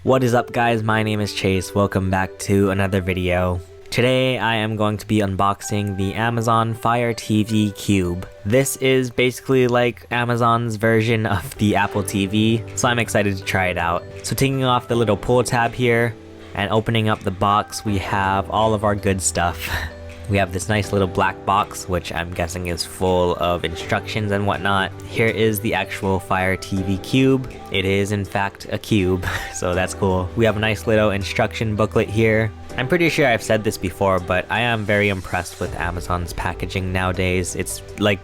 What is up guys, my name is Chase, welcome back to another video. Today I am going to be unboxing the Amazon Fire TV Cube. This is basically like Amazon's version of the Apple TV, so I'm excited to try it out. So taking off the little pull tab here and opening up the box, we have all of our good stuff. We have this nice little black box, which I'm guessing is full of instructions and whatnot. Here is the actual Fire TV Cube. It is in fact a cube, so that's cool. We have a nice little instruction booklet here. I'm pretty sure I've said this before, but I am very impressed with Amazon's packaging nowadays. It's like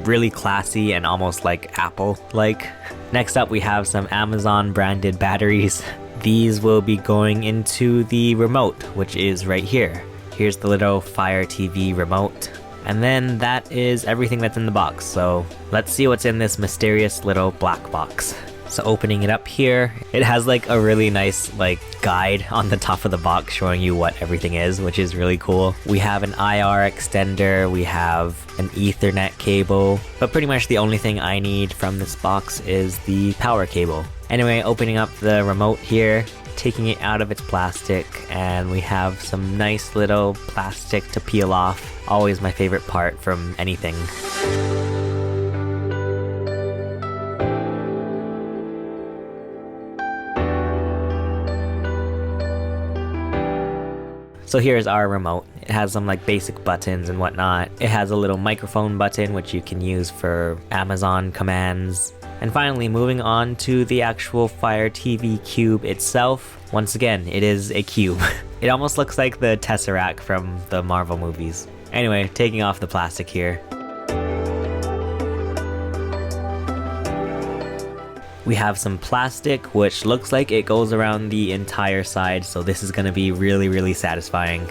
really classy and almost like Apple-like. Next up we have some Amazon branded batteries. These will be going into the remote, which is right here. Here's the little Fire TV remote. And then that is everything that's in the box, so let's see what's in this mysterious little black box. So opening it up here, it has like a really nice guide on the top of the box showing you what everything is, which is really cool. We have an IR extender, we have an Ethernet cable, but pretty much the only thing I need from this box is the power cable. Anyway, opening up the remote here, taking it out of its plastic, and we have some nice little plastic to peel off. Always my favorite part from anything. So here's our remote. It has some basic buttons and whatnot. It has a little microphone button which you can use for Amazon commands. And finally, moving on to the actual Fire TV Cube itself. Once again, it is a cube. It almost looks like the Tesseract from the Marvel movies. Anyway, taking off the plastic here. We have some plastic, which looks like it goes around the entire side, so this is gonna be really satisfying.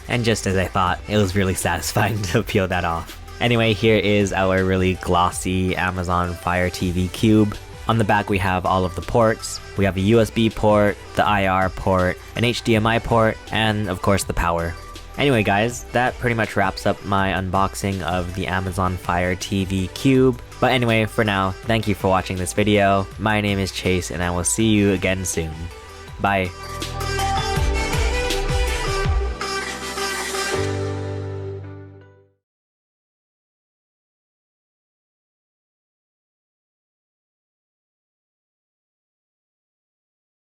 And just as I thought, it was really satisfying to peel that off. Anyway, here is our really glossy Amazon Fire TV Cube. On the back we have all of the ports. We have a USB port, the IR port, an HDMI port, and of course the power. Anyway guys, that pretty much wraps up my unboxing of the Amazon Fire TV Cube. But anyway, for now, thank you for watching this video. My name is Chase and I will see you again soon. Bye.